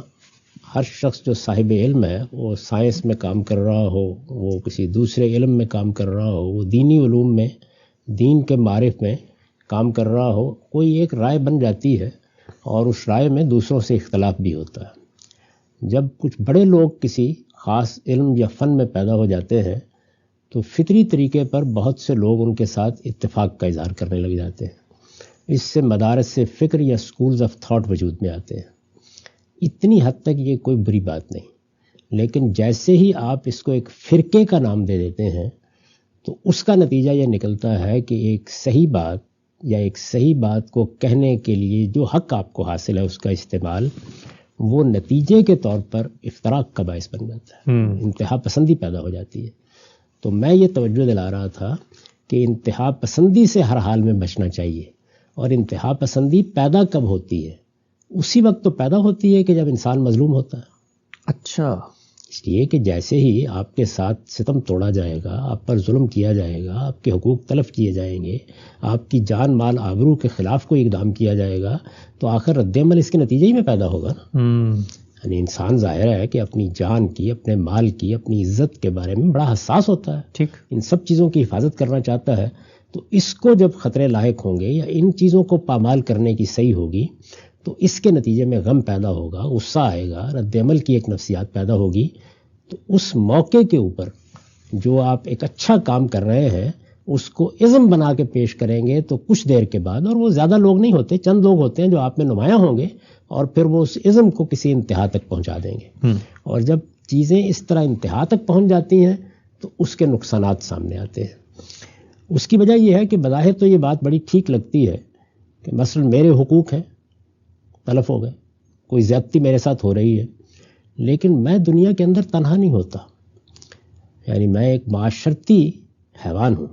ہر شخص جو صاحب علم ہے، وہ سائنس میں کام کر رہا ہو، وہ کسی دوسرے علم میں کام کر رہا ہو، وہ دینی علوم میں، دین کے معارف میں کام کر رہا ہو، کوئی ایک رائے بن جاتی ہے اور اس رائے میں دوسروں سے اختلاف بھی ہوتا ہے۔ جب کچھ بڑے لوگ کسی خاص علم یا فن میں پیدا ہو جاتے ہیں تو فطری طریقے پر بہت سے لوگ ان کے ساتھ اتفاق کا اظہار کرنے لگ جاتے ہیں۔ اس سے مدارس سے فکر یا سکولز آف تھاٹ وجود میں آتے ہیں۔ اتنی حد تک یہ کوئی بری بات نہیں، لیکن جیسے ہی آپ اس کو ایک فرقے کا نام دے دیتے ہیں تو اس کا نتیجہ یہ نکلتا ہے کہ ایک صحیح بات یا ایک صحیح بات کو کہنے کے لیے جو حق آپ کو حاصل ہے اس کا استعمال، وہ نتیجے کے طور پر افتراق کا باعث بن جاتا ہے، انتہا پسندی پیدا ہو جاتی ہے۔ تو میں یہ توجہ دلا رہا تھا کہ انتہا پسندی سے ہر حال میں بچنا چاہیے، اور انتہا پسندی پیدا کب ہوتی ہے؟ اسی وقت تو پیدا ہوتی ہے کہ جب انسان مظلوم ہوتا ہے۔ اچھا، اس لیے کہ جیسے ہی آپ کے ساتھ ستم توڑا جائے گا، آپ پر ظلم کیا جائے گا، آپ کے حقوق تلف کیے جائیں گے، آپ کی جان مال آبرو کے خلاف کوئی اقدام کیا جائے گا، تو آخر رد عمل اس کے نتیجے ہی میں پیدا ہوگا نا۔ یعنی انسان ظاہر ہے کہ اپنی جان کی، اپنے مال کی، اپنی عزت کے بارے میں بڑا حساس ہوتا ہے، ٹھیک، ان سب چیزوں کی حفاظت کرنا چاہتا ہے۔ تو اس کو جب خطرے لاحق ہوں گے یا ان چیزوں کو پامال کرنے کی صحیح ہوگی تو اس کے نتیجے میں غم پیدا ہوگا، غصہ آئے گا، رد عمل کی ایک نفسیات پیدا ہوگی۔ تو اس موقع کے اوپر جو آپ ایک اچھا کام کر رہے ہیں اس کو عزم بنا کے پیش کریں گے تو کچھ دیر کے بعد، اور وہ زیادہ لوگ نہیں ہوتے، چند لوگ ہوتے ہیں جو آپ میں نمایاں ہوں گے، اور پھر وہ اس عزم کو کسی انتہا تک پہنچا دیں گے۔ اور جب چیزیں اس طرح انتہا تک پہنچ جاتی ہیں تو اس کے نقصانات سامنے آتے ہیں۔ اس کی وجہ یہ ہے کہ بظاہر تو یہ بات بڑی ٹھیک لگتی ہے کہ مثلا میرے حقوق ہیں، تلف ہو گئے، کوئی زیادتی میرے ساتھ ہو رہی ہے، لیکن میں دنیا کے اندر تنہا نہیں ہوتا، یعنی میں ایک معاشرتی حیوان ہوں۔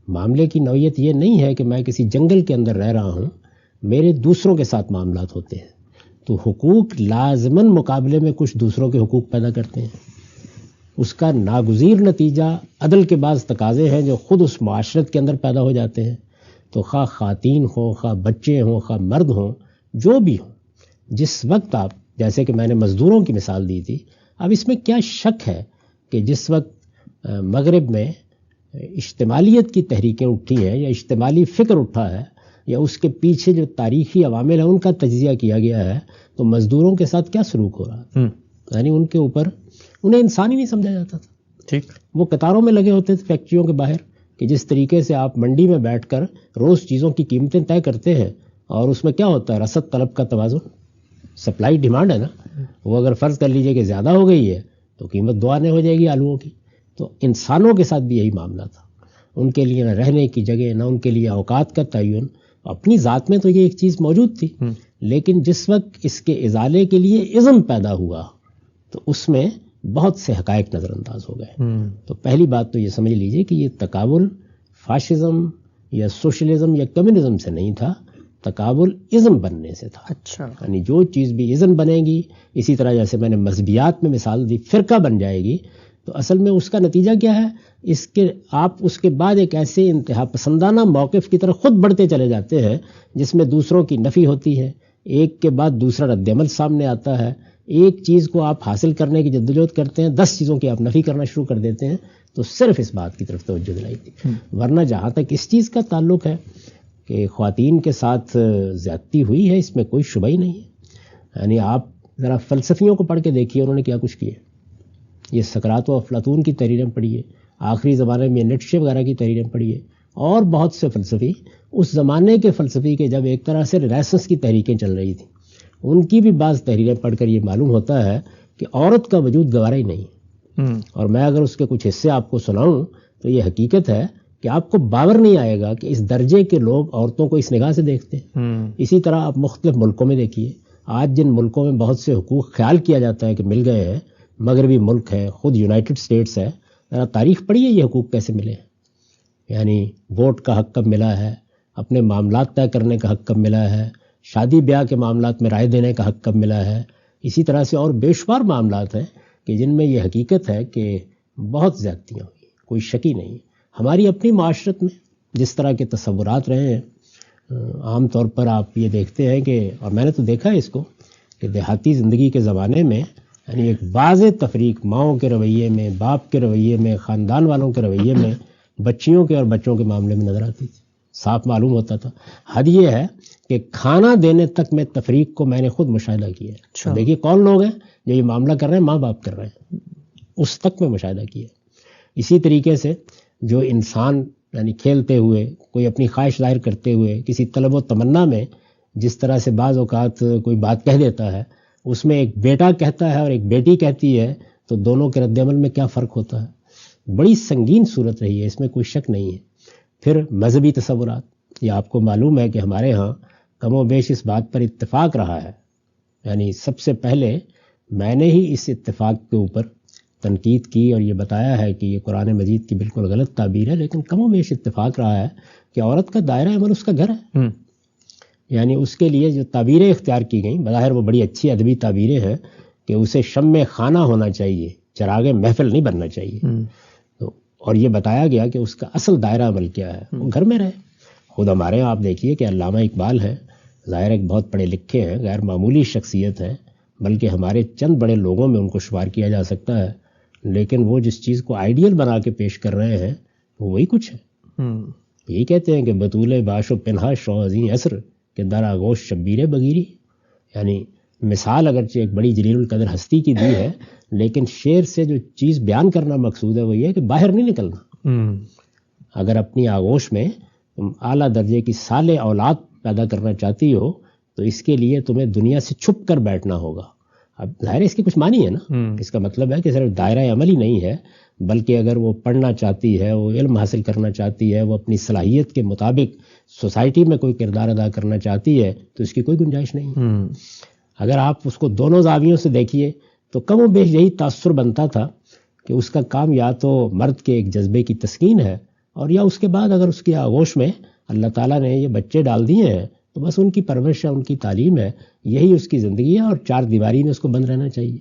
معاملے کی نوعیت یہ نہیں ہے کہ میں کسی جنگل کے اندر رہ رہا ہوں، میرے دوسروں کے ساتھ معاملات ہوتے ہیں، تو حقوق لازماً مقابلے میں کچھ دوسروں کے حقوق پیدا کرتے ہیں۔ اس کا ناگزیر نتیجہ عدل کے بعض تقاضے ہیں جو خود اس معاشرت کے اندر پیدا ہو جاتے ہیں، تو خواہ خواتین ہوں، خواہ بچے ہوں، خواہ مرد ہوں، جو بھی ہوں، جس وقت آپ، جیسے کہ میں نے مزدوروں کی مثال دی تھی، اب اس میں کیا شک ہے کہ جس وقت مغرب میں اجتماعیت کی تحریکیں اٹھی ہیں یا اجتماعی فکر اٹھا ہے یا اس کے پیچھے جو تاریخی عوامل ہیں ان کا تجزیہ کیا گیا ہے، تو مزدوروں کے ساتھ کیا سلوک ہو رہا ہے؟ یعنی ان کے اوپر انہیں انسان ہی نہیں سمجھا جاتا تھا۔ ٹھیک، وہ قطاروں میں لگے ہوتے تھے فیکٹریوں کے باہر، کہ جس طریقے سے آپ منڈی میں بیٹھ کر روز چیزوں کی قیمتیں طے کرتے ہیں، اور اس میں کیا ہوتا ہے، رسد طلب کا توازن، سپلائی ڈیمانڈ ہے نا، وہ اگر فرض کر لیجئے کہ زیادہ ہو گئی ہے تو قیمت دو آنے ہو جائے گی آلوؤں کی۔ تو انسانوں کے ساتھ بھی یہی معاملہ تھا، ان کے لیے نہ رہنے کی جگہ، نہ ان کے لیے اوقات کا تعین۔ اپنی ذات میں تو یہ ایک چیز موجود تھی، لیکن جس وقت اس کے ازالے کے لیے عزم پیدا ہوا تو اس میں بہت سے حقائق نظر انداز ہو گئے۔ تو پہلی بات تو یہ سمجھ لیجئے کہ یہ تقابل فاشزم یا سوشلزم یا کمیونزم سے نہیں تھا، تقابل ازم بننے سے تھا۔ اچھا، یعنی جو چیز بھی ازم بنے گی، اسی طرح جیسے میں نے مذہبیات میں مثال دی، فرقہ بن جائے گی، تو اصل میں اس کا نتیجہ کیا ہے، اس کے آپ اس کے بعد ایک ایسے انتہا پسندانہ موقف کی طرف خود بڑھتے چلے جاتے ہیں جس میں دوسروں کی نفی ہوتی ہے، ایک کے بعد دوسرا رد عمل سامنے آتا ہے، ایک چیز کو آپ حاصل کرنے کی جدوجہد کرتے ہیں، 10 چیزوں کی آپ نفی کرنا شروع کر دیتے ہیں۔ تو صرف اس بات کی طرف توجہ دلائی تھی، ورنہ جہاں تک اس چیز کا تعلق ہے کہ خواتین کے ساتھ زیادتی ہوئی ہے، اس میں کوئی شبہ ہی نہیں ہے۔ یعنی آپ ذرا فلسفیوں کو پڑھ کے دیکھیے انہوں نے کیا کچھ کیا۔ یہ سقراط و افلاطون کی تحریریں پڑھیے، آخری زمانے میں نیٹشے وغیرہ کی تحریریں پڑھیے، اور بہت سے فلسفی، اس زمانے کے فلسفی کے جب ایک طرح سے رینیسانس کی تحریکیں چل رہی تھیں، ان کی بھی بعض تحریریں پڑھ کر یہ معلوم ہوتا ہے کہ عورت کا وجود گوارا ہی نہیں۔ اور میں اگر اس کے کچھ حصے آپ کو سناؤں تو یہ حقیقت ہے کہ آپ کو باور نہیں آئے گا کہ اس درجے کے لوگ عورتوں کو اس نگاہ سے دیکھتے ہیں۔ اسی طرح آپ مختلف ملکوں میں دیکھیے، آج جن ملکوں میں بہت سے حقوق خیال کیا جاتا ہے کہ مل گئے ہیں، مغربی ملک ہے، خود یونائٹڈ اسٹیٹس ہے، ذرا تاریخ پڑھیے یہ حقوق کیسے ملے ہیں۔ یعنی ووٹ کا حق کب ملا ہے، اپنے معاملات طے کرنے کا حق کب ملا ہے، شادی بیاہ کے معاملات میں رائے دینے کا حق کب ملا ہے، اسی طرح سے اور بے شمار معاملات ہیں کہ جن میں یہ حقیقت ہے کہ بہت زیادتیاں ہوئی، کوئی شک ہی نہیں. ہماری اپنی معاشرت میں جس طرح کے تصورات رہے ہیں، عام طور پر آپ یہ دیکھتے ہیں کہ، اور میں نے تو دیکھا ہے اس کو، کہ دیہاتی زندگی کے زمانے میں یعنی ایک واضح تفریق ماؤں کے رویے میں، باپ کے رویے میں، خاندان والوں کے رویے میں، بچیوں کے اور بچوں کے معاملے میں نظر آتی تھی، صاف معلوم ہوتا تھا. حد یہ ہے کہ کھانا دینے تک میں تفریق کو میں نے خود مشاہدہ کیا ہے. اچھا. دیکھیے کون لوگ ہیں جو یہ معاملہ کر رہے ہیں، ماں باپ کر رہے ہیں، اس تک میں مشاہدہ کیا. اسی طریقے سے جو انسان یعنی کھیلتے ہوئے، کوئی اپنی خواہش ظاہر کرتے ہوئے، کسی طلب و تمنا میں جس طرح سے بعض اوقات کوئی بات کہہ دیتا ہے، اس میں ایک بیٹا کہتا ہے اور ایک بیٹی کہتی ہے، تو دونوں کے رد عمل میں کیا فرق ہوتا ہے. بڑی سنگین صورت رہی ہے، اس میں کوئی شک نہیں ہے. پھر مذہبی تصورات، یہ آپ کو معلوم ہے کہ ہمارے ہاں کم و بیش اس بات پر اتفاق رہا ہے. یعنی سب سے پہلے میں نے ہی اس اتفاق کے اوپر تنقید کی اور یہ بتایا ہے کہ یہ قرآن مجید کی بالکل غلط تعبیر ہے، لیکن کم و بیش اتفاق رہا ہے کہ عورت کا دائرہ عمل اس کا گھر ہے. یعنی اس کے لیے جو تعبیریں اختیار کی گئیں، بظاہر وہ بڑی اچھی ادبی تعبیریں ہیں کہ اسے شمع خانہ ہونا چاہیے، چراغ محفل نہیں بننا چاہیے. تو اور یہ بتایا گیا کہ اس کا اصل دائرہ عمل کیا ہے، وہ گھر میں رہے. خود ہمارے یہاں آپ دیکھیے کہ علامہ اقبال ہیں، ظاہر ایک بہت پڑھے لکھے ہیں، غیر معمولی شخصیت ہے، بلکہ ہمارے چند بڑے لوگوں میں ان کو شمار کیا جا سکتا ہے، لیکن وہ جس چیز کو آئیڈیل بنا کے پیش کر رہے ہیں وہ وہی کچھ ہے. یہی کہتے ہیں کہ بطول باش و پنہا شوازیں عصر کہ در آغوش شبیر بگیری. یعنی مثال اگرچہ ایک بڑی جلیل القدر ہستی کی دی ہے، لیکن شعر سے جو چیز بیان کرنا مقصود ہے وہ یہ ہے کہ باہر نہیں نکلنا. اگر اپنی آغوش میں تم اعلیٰ درجے کی صالح اولاد پیدا کرنا چاہتی ہو تو اس کے لیے تمہیں دنیا سے چھپ کر بیٹھنا ہوگا. اب ظاہر اس کی کچھ معنی ہے نا، اس کا مطلب ہے کہ صرف دائرہ عمل ہی نہیں ہے، بلکہ اگر وہ پڑھنا چاہتی ہے، وہ علم حاصل کرنا چاہتی ہے، وہ اپنی صلاحیت کے مطابق سوسائٹی میں کوئی کردار ادا کرنا چاہتی ہے تو اس کی کوئی گنجائش نہیں. اگر آپ اس کو دونوں زاویوں سے دیکھیے تو کم و بیش یہی تاثر بنتا تھا کہ اس کا کام یا تو مرد کے ایک جذبے کی تسکین ہے، اور یا اس کے بعد اگر اس کی آغوش میں اللہ تعالیٰ نے یہ بچے ڈال دیے ہیں تو بس ان کی پرورش ہے، ان کی تعلیم ہے، یہی اس کی زندگی ہے، اور چار دیواری میں اس کو بند رہنا چاہیے.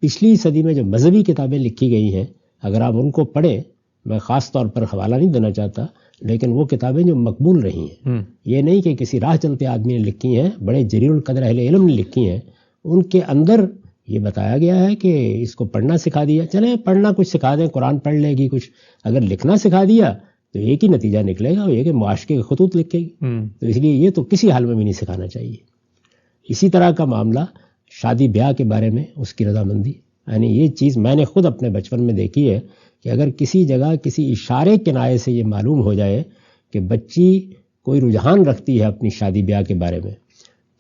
پچھلی صدی میں جو مذہبی کتابیں لکھی گئی ہیں، اگر آپ ان کو پڑھیں، میں خاص طور پر حوالہ نہیں دینا چاہتا، لیکن وہ کتابیں جو مقبول رہی ہیں، یہ نہیں کہ کسی راہ چلتے آدمی نے لکھی ہیں، بڑے جلیل القدر اہل علم نے لکھی ہیں، ان کے اندر یہ بتایا گیا ہے کہ اس کو پڑھنا سکھا دیا. چلیں پڑھنا کچھ سکھا دیں، قرآن پڑھ لے گی کچھ، اگر لکھنا سکھا دیا تو ایک ہی نتیجہ نکلے گا، وہ یہ کہ معاشقے کے خطوط لکھے گی. تو اس لیے یہ تو کسی حال میں بھی نہیں سکھانا چاہیے. اسی طرح کا معاملہ شادی بیاہ کے بارے میں اس کی رضامندی، یعنی یہ چیز میں نے خود اپنے بچپن میں دیکھی ہے کہ اگر کسی جگہ کسی اشارے کنایے سے یہ معلوم ہو جائے کہ بچی کوئی رجحان رکھتی ہے اپنی شادی بیاہ کے بارے میں،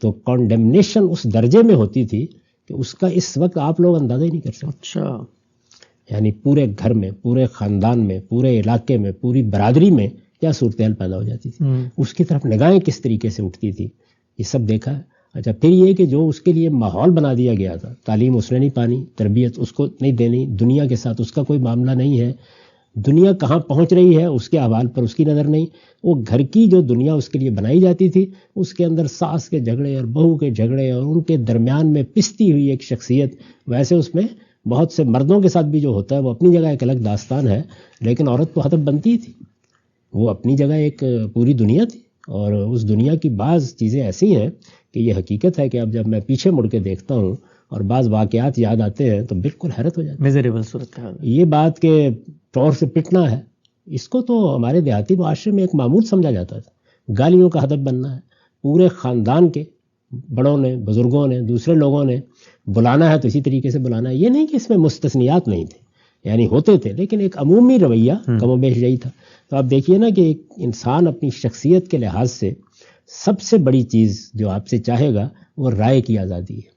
تو کنڈمنیشن اس درجے میں ہوتی تھی کہ اس کا اس وقت آپ لوگ اندازہ ہی نہیں کر سکتے. اچھا. یعنی پورے گھر میں، پورے خاندان میں، پورے علاقے میں، پوری برادری میں کیا صورتحال پیدا ہو جاتی تھی، اس کی طرف نگاہیں کس طریقے سے اٹھتی تھی، یہ سب دیکھا ہے. اچھا پھر یہ کہ جو اس کے لیے ماحول بنا دیا گیا تھا، تعلیم اس نے نہیں پانی، تربیت اس کو نہیں دینی، دنیا کے ساتھ اس کا کوئی معاملہ نہیں ہے، دنیا کہاں پہنچ رہی ہے اس کے احوال پر اس کی نظر نہیں. وہ گھر کی جو دنیا اس کے لیے بنائی جاتی تھی، اس کے اندر ساس کے جھگڑے اور بہو کے جھگڑے اور ان کے درمیان میں پستی ہوئی ایک شخصیت. ویسے اس میں بہت سے مردوں کے ساتھ بھی جو ہوتا ہے وہ اپنی جگہ ایک الگ داستان ہے، لیکن عورت تو ہدف بنتی تھی، وہ اپنی جگہ ایک پوری دنیا تھی. اور اس دنیا کی بعض چیزیں ایسی ہیں کہ یہ حقیقت ہے کہ اب جب میں پیچھے مڑ کے دیکھتا ہوں اور بعض واقعات یاد آتے ہیں تو بالکل حیرت ہو جاتی ہے. میزریبل صورتحال. یہ بات کہ طور سے پٹنا ہے، اس کو تو ہمارے دیہاتی معاشرے میں ایک معمول سمجھا جاتا تھا. گالیوں کا ہدف بننا ہے، پورے خاندان کے بڑوں نے، بزرگوں نے، دوسرے لوگوں نے بلانا ہے تو اسی طریقے سے بلانا ہے. یہ نہیں کہ اس میں مستثنیات نہیں تھے، یعنی ہوتے تھے، لیکن ایک عمومی رویہ کم و بیش یہی تھا. تو آپ دیکھیے نا کہ ایک انسان اپنی شخصیت کے لحاظ سے سب سے بڑی چیز جو آپ سے چاہے گا وہ رائے کی آزادی ہے،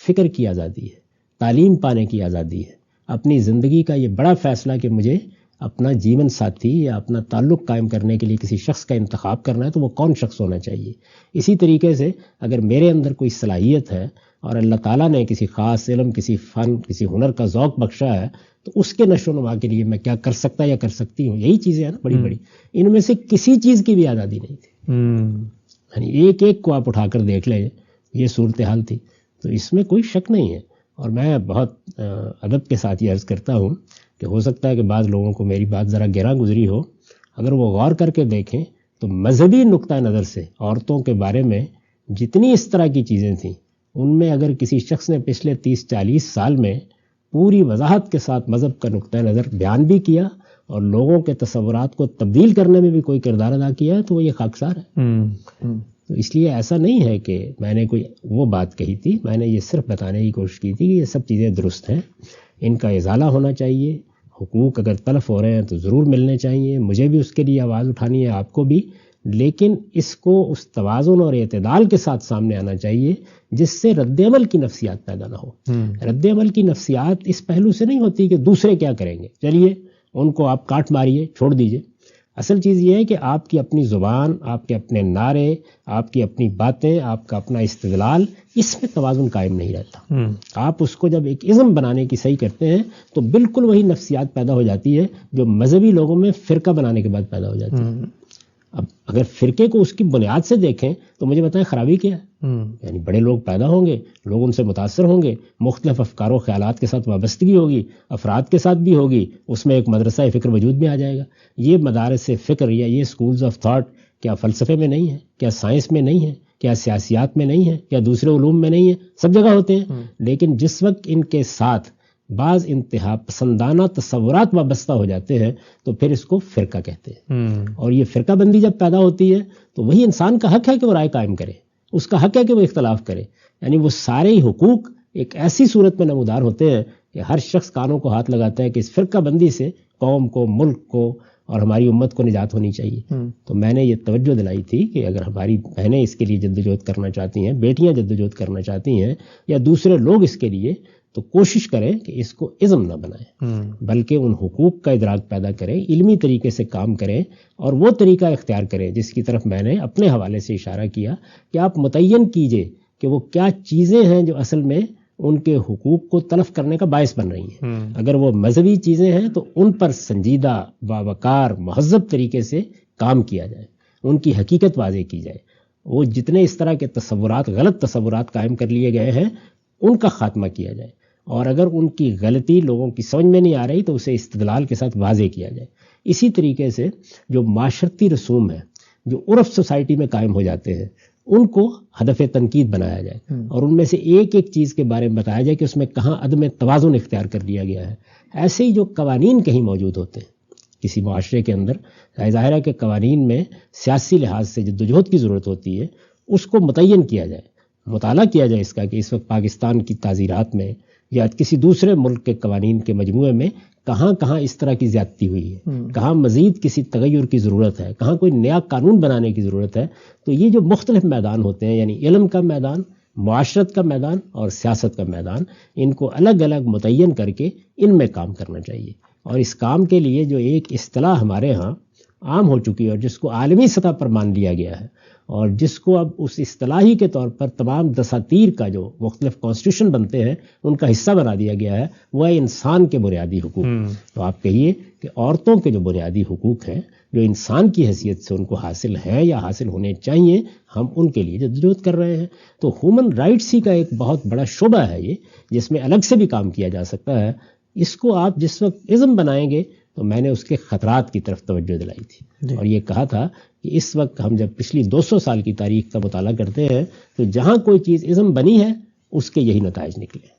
فکر کی آزادی ہے، تعلیم پانے کی آزادی ہے. اپنی زندگی کا یہ بڑا فیصلہ کہ مجھے اپنا جیون ساتھی یا اپنا تعلق قائم کرنے کے لیے کسی شخص کا انتخاب کرنا ہے تو وہ کون شخص ہونا چاہیے. اسی طریقے سے اگر میرے اندر کوئی صلاحیت ہے اور اللہ تعالیٰ نے کسی خاص علم، کسی فن، کسی ہنر کا ذوق بخشا ہے تو اس کے نشو و نما کے لیے میں کیا کر سکتا یا کر سکتی ہوں. یہی چیزیں ہیں نا بڑی بڑی. ان میں سے کسی چیز کی بھی آزادی نہیں تھی، یعنی ایک ایک کو آپ اٹھا کر دیکھ لیں، یہ صورتحال تھی. تو اس میں کوئی شک نہیں ہے. اور میں بہت ادب کے ساتھ یہ عرض کرتا ہوں کہ ہو سکتا ہے کہ بعض لوگوں کو میری بات ذرا گراں گزری ہو، اگر وہ غور کر کے دیکھیں تو مذہبی نقطہ نظر سے عورتوں کے بارے میں جتنی اس طرح کی چیزیں تھیں، ان میں اگر کسی شخص نے پچھلے 30-40 سال میں پوری وضاحت کے ساتھ مذہب کا نقطہ نظر بیان بھی کیا اور لوگوں کے تصورات کو تبدیل کرنے میں بھی کوئی کردار ادا کیا ہے، تو وہ یہ خاکسار ہے۔ تو اس لیے ایسا نہیں ہے کہ میں نے کوئی وہ بات کہی تھی، میں نے یہ صرف بتانے کی کوشش کی تھی کہ یہ سب چیزیں درست ہیں، ان کا ازالہ ہونا چاہیے، حقوق اگر تلف ہو رہے ہیں تو ضرور ملنے چاہیے، مجھے بھی اس کے لیے آواز اٹھانی ہے، آپ کو بھی، لیکن اس کو اس توازن اور اعتدال کے ساتھ سامنے آنا چاہیے جس سے رد عمل کی نفسیات پیدا نہ ہو۔ رد عمل کی نفسیات اس پہلو سے نہیں ہوتی کہ دوسرے کیا کریں گے، چلیے ان کو آپ کاٹ ماریے، چھوڑ دیجئے۔ اصل چیز یہ ہے کہ آپ کی اپنی زبان، آپ کے اپنے نعرے، آپ کی اپنی باتیں، آپ کا اپنا استدلال، اس میں توازن قائم نہیں رہتا۔ آپ اس کو جب ایک ازم بنانے کی صحیح کرتے ہیں تو بالکل وہی نفسیات پیدا ہو جاتی ہے جو مذہبی لوگوں میں فرقہ بنانے کے بعد پیدا ہو جاتی ہے۔ اب اگر فرقے کو اس کی بنیاد سے دیکھیں تو مجھے بتائیں خرابی کیا ہے؟ یعنی بڑے لوگ پیدا ہوں گے، لوگ ان سے متاثر ہوں گے، مختلف افکار و خیالات کے ساتھ وابستگی ہوگی، افراد کے ساتھ بھی ہوگی، اس میں ایک مدرسہ فکر وجود میں آ جائے گا۔ یہ مدارس فکر یا یہ سکولز آف تھاٹ کیا فلسفے میں نہیں ہے؟ کیا سائنس میں نہیں ہے؟ کیا سیاسیات میں نہیں ہے؟ کیا دوسرے علوم میں نہیں ہے؟ سب جگہ ہوتے ہیں، لیکن جس وقت ان کے ساتھ بعض انتہا پسندانہ تصورات وابستہ ہو جاتے ہیں تو پھر اس کو فرقہ کہتے ہیں۔ اور یہ فرقہ بندی جب پیدا ہوتی ہے تو وہی انسان کا حق ہے کہ وہ رائے قائم کرے، اس کا حق ہے کہ وہ اختلاف کرے، یعنی وہ سارے ہی حقوق ایک ایسی صورت میں نمودار ہوتے ہیں کہ ہر شخص کانوں کو ہاتھ لگاتا ہے کہ اس فرقہ بندی سے قوم کو، ملک کو اور ہماری امت کو نجات ہونی چاہیے۔ تو میں نے یہ توجہ دلائی تھی کہ اگر ہماری بہنیں اس کے لیے جدوجہد کرنا چاہتی ہیں، بیٹیاں جدوجہد کرنا چاہتی ہیں یا دوسرے لوگ اس کے لیے، تو کوشش کریں کہ اس کو ازم نہ بنائیں، بلکہ ان حقوق کا ادراک پیدا کریں، علمی طریقے سے کام کریں اور وہ طریقہ اختیار کریں جس کی طرف میں نے اپنے حوالے سے اشارہ کیا کہ آپ متعین کیجئے کہ وہ کیا چیزیں ہیں جو اصل میں ان کے حقوق کو تلف کرنے کا باعث بن رہی ہیں۔ اگر وہ مذہبی چیزیں ہیں تو ان پر سنجیدہ، باوقار، مہذب طریقے سے کام کیا جائے، ان کی حقیقت واضح کی جائے، وہ جتنے اس طرح کے تصورات، غلط تصورات قائم کر لیے گئے ہیں ان کا خاتمہ کیا جائے، اور اگر ان کی غلطی لوگوں کی سمجھ میں نہیں آ رہی تو اسے استدلال کے ساتھ واضح کیا جائے۔ اسی طریقے سے جو معاشرتی رسوم ہیں، جو عرف سوسائٹی میں قائم ہو جاتے ہیں، ان کو ہدف تنقید بنایا جائے اور ان میں سے ایک ایک چیز کے بارے میں بتایا جائے کہ اس میں کہاں عدم توازن اختیار کر لیا گیا ہے۔ ایسے ہی جو قوانین کہیں موجود ہوتے ہیں کسی معاشرے کے اندر، ظاہر ہے کہ قوانین میں سیاسی لحاظ سے جدوجہد کی ضرورت ہوتی ہے، اس کو متعین کیا جائے، مطالعہ کیا جائے اس کا کہ اس وقت پاکستان کی تعزیرات میں یا کسی دوسرے ملک کے قوانین کے مجموعے میں کہاں کہاں اس طرح کی زیادتی ہوئی ہے، کہاں مزید کسی تغیر کی ضرورت ہے، کہاں کوئی نیا قانون بنانے کی ضرورت ہے۔ تو یہ جو مختلف میدان ہوتے ہیں، یعنی علم کا میدان، معاشرت کا میدان اور سیاست کا میدان، ان کو الگ الگ متعین کر کے ان میں کام کرنا چاہیے۔ اور اس کام کے لیے جو ایک اصطلاح ہمارے ہاں عام ہو چکی ہے اور جس کو عالمی سطح پر مان لیا گیا ہے اور جس کو اب اس اصطلاحی کے طور پر تمام دساتیر کا جو مختلف کانسٹیٹیوشن بنتے ہیں ان کا حصہ بنا دیا گیا ہے، وہ ہے انسان کے بنیادی حقوق۔ تو آپ کہیے کہ عورتوں کے جو بنیادی حقوق ہیں جو انسان کی حیثیت سے ان کو حاصل ہیں یا حاصل ہونے چاہیے، ہم ان کے لیے جدوجہد کر رہے ہیں۔ تو ہیومن رائٹس ہی کا ایک بہت بڑا شعبہ ہے یہ، جس میں الگ سے بھی کام کیا جا سکتا ہے۔ اس کو آپ جس وقت ازم بنائیں گے تو میں نے اس کے خطرات کی طرف توجہ دلائی تھی اور یہ کہا تھا کہ اس وقت ہم جب پچھلی 200 سال کی تاریخ کا مطالعہ کرتے ہیں تو جہاں کوئی چیز ازم بنی ہے اس کے یہی نتائج نکلے۔